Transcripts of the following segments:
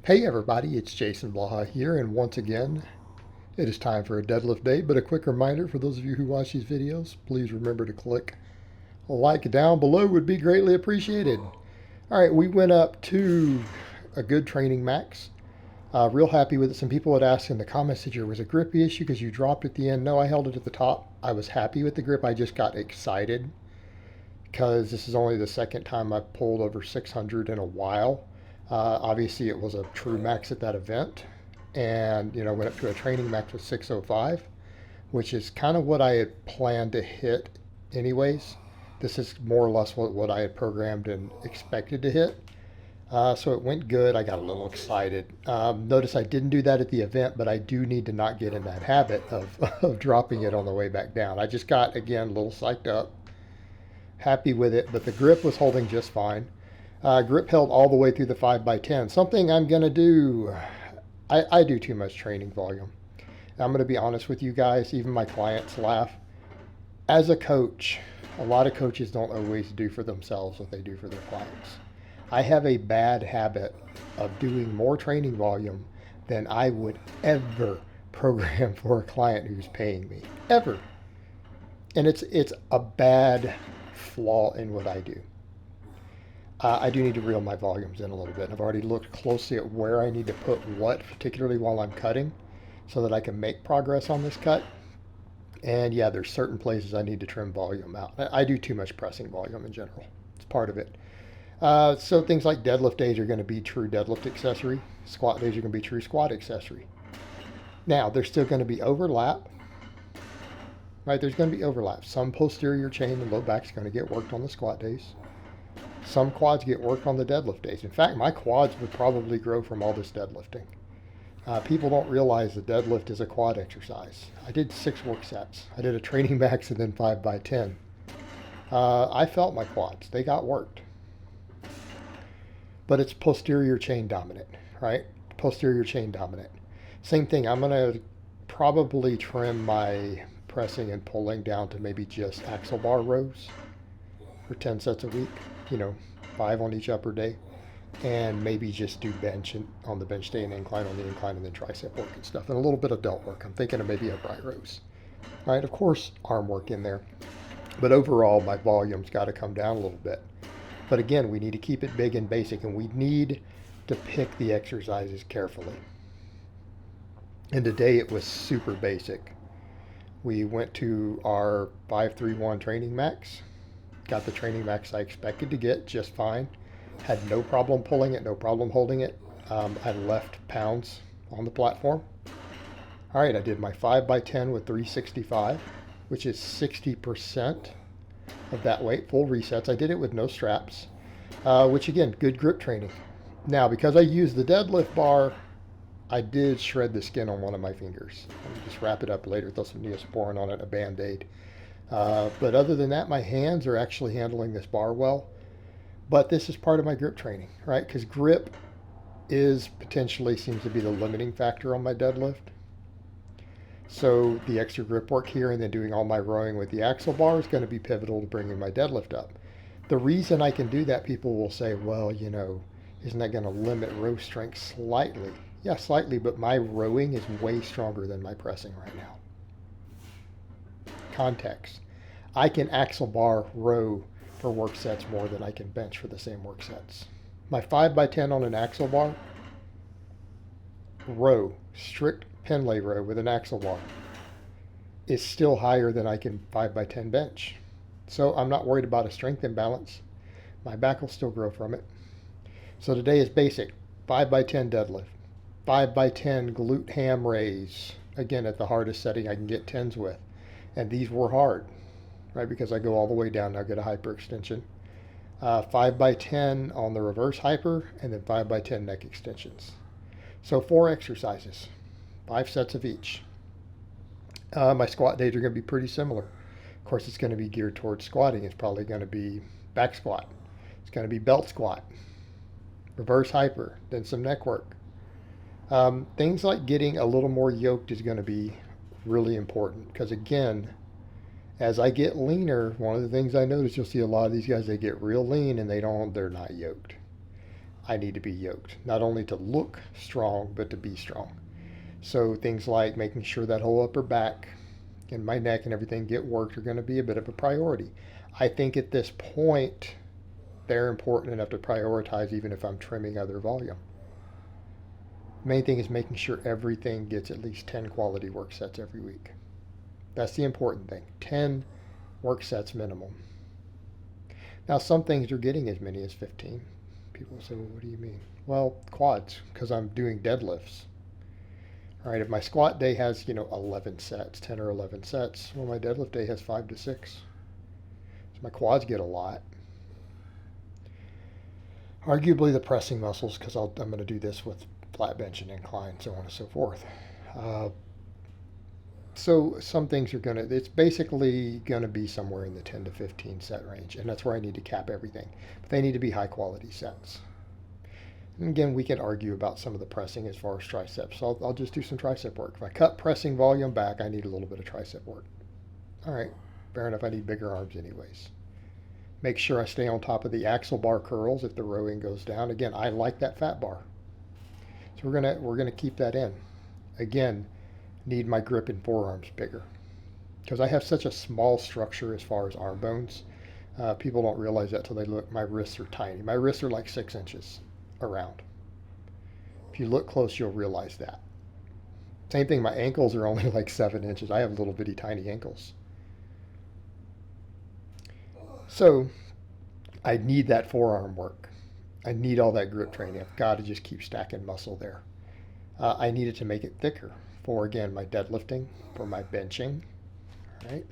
Hey everybody, it's Jason Blaha here, and once again, it is time for a deadlift day. But a quick reminder for those of you who watch these videos, please remember to click like down below, would be greatly appreciated. All right, we went up to a good training max. Real happy with it. Some people had asked in the comments that there was a grippy issue because you dropped at the end. No, I held it at the top. I was happy with the grip. I just got excited because this is only the second time I've pulled over 600 in a while. Obviously, it was a true max at that event, and went up to a training max of 605, which is kind of what I had planned to hit, anyways. This is more or less what I had programmed and expected to hit. So it went good. I got a little excited. Notice I didn't do that at the event, but I do need to not get in that habit of dropping it on the way back down. I just got, again, a little psyched up, happy with it, but the grip was holding just fine. Grip held all the way through the 5x10. Something I'm going to do, I do too much training volume. I'm going to be honest with you guys, even my clients laugh. As a coach, a lot of coaches don't always do for themselves what they do for their clients. I have a bad habit of doing more training volume than I would ever program for a client who's paying me, ever. And it's a bad flaw in what I do. I do need to reel my volumes in a little bit. I've already looked closely at where I need to put what, particularly while I'm cutting, so that I can make progress on this cut. And yeah, there's certain places I need to trim volume out. I do too much pressing volume in general. It's part of it. So things like deadlift days are going to be true deadlift accessory. Squat days are going to be true squat accessory. Now, there's still going to be overlap. Right, there's going to be overlap. Some posterior chain and low back is going to get worked on the squat days. Some quads get worked on the deadlift days. In fact, my quads would probably grow from all this deadlifting. People don't realize the deadlift is a quad exercise. I did 6 work sets. I did a training max and then 5x10. I felt my quads. They got worked. But it's posterior chain dominant, right? Posterior chain dominant. Same thing. I'm going to probably trim my pressing and pulling down to maybe just axle bar rows for 10 sets a week. 5 on each upper day, and maybe just do bench and on the bench day and incline on the incline, and then tricep work and stuff, and a little bit of delt work. I'm thinking of maybe upright rows. All right, of course, arm work in there, but overall, my volume's got to come down a little bit. But again, we need to keep it big and basic, and we need to pick the exercises carefully. And today it was super basic. We went to our 5-3-1 training max. Got the training max I expected to get just fine. Had no problem pulling it, no problem holding it. I left pounds on the platform. All right, I did my 5x10 with 365, which is 60% of that weight, full resets. I did it with no straps, which again, good grip training. Now, because I used the deadlift bar, I did shred the skin on one of my fingers. Let me just wrap it up later, throw some Neosporin on it, a Band-Aid. But other than that, my hands are actually handling this bar well. But this is part of my grip training, right? Because grip seems to be the limiting factor on my deadlift. So the extra grip work here and then doing all my rowing with the axle bar is going to be pivotal to bringing my deadlift up. The reason I can do that, people will say, well, isn't that going to limit row strength slightly? Yeah, slightly, but my rowing is way stronger than my pressing right now. Context. I can axle bar row for work sets more than I can bench for the same work sets. My 5x10 on an axle bar, row, strict pen lay row with an axle bar, is still higher than I can 5x10 bench. So I'm not worried about a strength imbalance. My back will still grow from it. So today is basic. 5x10 deadlift. 5x10 glute ham raise. Again, at the hardest setting I can get 10s with. And these were hard, right? Because I go all the way down, now get a hyperextension. 5x10 on the reverse hyper, and then 5x10 neck extensions. So 4 exercises, 5 sets of each. My squat days are going to be pretty similar. Of course, it's going to be geared towards squatting. It's probably going to be back squat. It's going to be belt squat, reverse hyper, then some neck work. Things like getting a little more yoked is going to be really important, because again, as I get leaner, one of the things I notice, you'll see a lot of these guys, they get real lean and they're not yoked. I need to be yoked, not only to look strong, but to be strong. So things like making sure that whole upper back and my neck and everything get worked are going to be a bit of a priority. I think at this point, they're important enough to prioritize even if I'm trimming other volume. Main thing is making sure everything gets at least 10 quality work sets every week. That's the important thing. 10 work sets minimum. Now, some things are getting as many as 15. People say, well, what do you mean? Well, quads, because I'm doing deadlifts. All right, if my squat day has, 11 sets, 10 or 11 sets, well, my deadlift day has 5 to 6. So my quads get a lot. Arguably the pressing muscles, because I'm going to do this with flat bench and incline, so on and so forth. So some things are it's basically going to be somewhere in the 10 to 15 set range, and that's where I need to cap everything. But they need to be high quality sets. And again, we can argue about some of the pressing as far as triceps. So I'll just do some tricep work. If I cut pressing volume back, I need a little bit of tricep work. All right, fair enough. I need bigger arms anyways. Make sure I stay on top of the axle bar curls if the rowing goes down. Again, I like that fat bar. So we're gonna keep that in. Again, need my grip and forearms bigger because I have such a small structure as far as arm bones. People don't realize that till they look. My wrists are tiny. My wrists are like 6 inches around. If you look close, you'll realize that. Same thing, my ankles are only like 7 inches. I have little bitty tiny ankles. So I need that forearm work. I need all that grip training. I've got to just keep stacking muscle there. I needed to make it thicker for, again, my deadlifting, for my benching, right?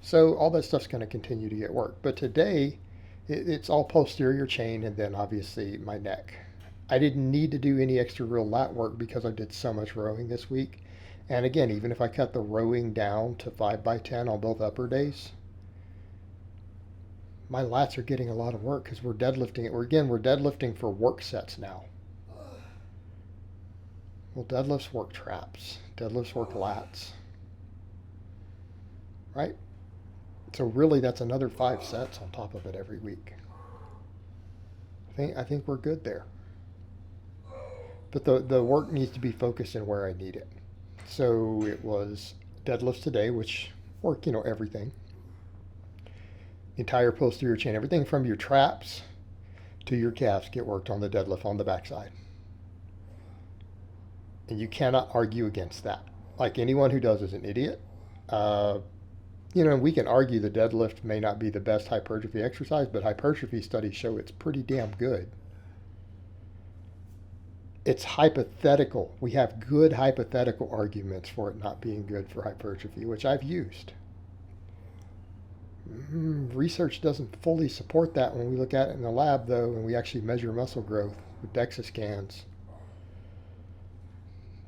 So all that stuff's going to continue to get work. But today, it's all posterior chain and then obviously my neck. I didn't need to do any extra real lat work because I did so much rowing this week. And again, even if I cut the rowing down to 5x10 on both upper days, my lats are getting a lot of work because we're deadlifting. We're deadlifting for work sets now. Well, deadlifts work traps. Deadlifts work lats. Right? So really that's another 5 sets on top of it every week. I think we're good there. But the work needs to be focused in where I need it. So it was deadlifts today, which work, everything. Entire posterior chain, everything from your traps to your calves get worked on the deadlift on the backside. And you cannot argue against that. Like anyone who does is an idiot. We can argue the deadlift may not be the best hypertrophy exercise, but hypertrophy studies show it's pretty damn good. It's hypothetical. We have good hypothetical arguments for it not being good for hypertrophy, which I've used. Research doesn't fully support that when we look at it in the lab, though, and we actually measure muscle growth with DEXA scans.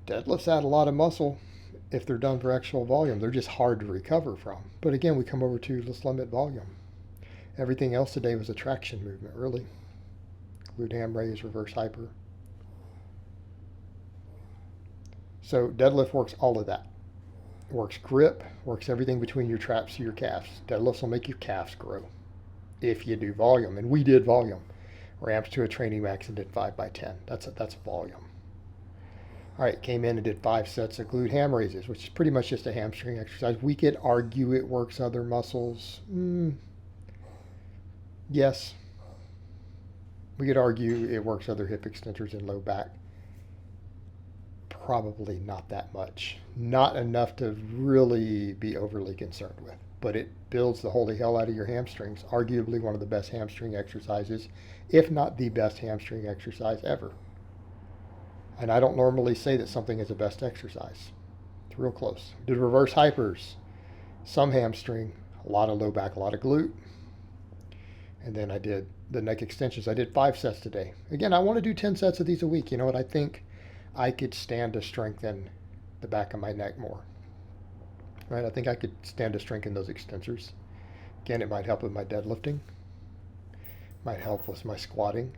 Deadlifts add a lot of muscle if they're done for actual volume. They're just hard to recover from. But again, we come over to let's limit volume. Everything else today was a traction movement, really. Glute ham raise, reverse hyper. So deadlift works all of that. It works grip, works everything between your traps to your calves. Deadlifts will make your calves grow if you do volume. And we did volume. Ramps to a training max and did 5x10. That's volume. All right, came in and did 5 sets of glute ham raises, which is pretty much just a hamstring exercise. We could argue it works other muscles. Yes. We could argue it works other hip extensors and low back. Probably not that much. Not enough to really be overly concerned with. But it builds the holy hell out of your hamstrings. Arguably one of the best hamstring exercises, if not the best hamstring exercise ever. And I don't normally say that something is the best exercise. It's real close. Did reverse hypers, some hamstring, a lot of low back, a lot of glute. And then I did the neck extensions. I did 5 sets today. Again, I want to do 10 sets of these a week. You know what? I think I could stand to strengthen the back of my neck more. Right? I think I could stand to strengthen those extensors. Again, it might help with my deadlifting. Might help with my squatting.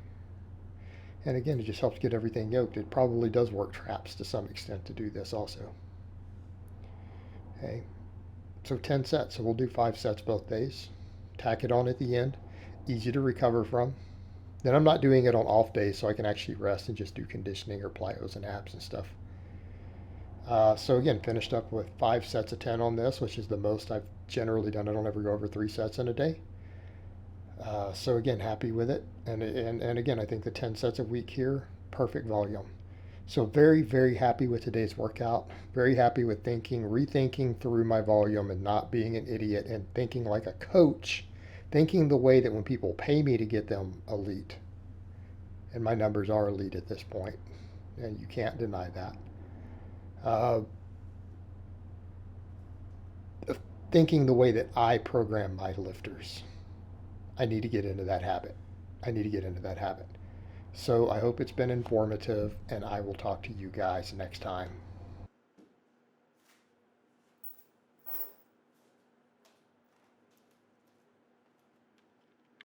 And again, it just helps get everything yoked. It probably does work traps to some extent to do this also. Okay, so 10 sets. So we'll do 5 sets both days. Tack it on at the end. Easy to recover from. Then I'm not doing it on off days, so I can actually rest and just do conditioning or plyos and abs and stuff. So again, finished up with 5 sets of 10 on this, which is the most I've generally done. I don't ever go over 3 sets in a day. So again, happy with it. And again, I think the 10 sets a week here, perfect volume. So very, very happy with today's workout. Very happy with rethinking through my volume and not being an idiot and thinking like a coach, thinking the way that when people pay me to get them elite. And my numbers are elite at this point, and you can't deny that. Uh, Thinking the way that I program my lifters. I need to get into that habit. I need to get into that habit. So I hope it's been informative, and I will talk to you guys next time.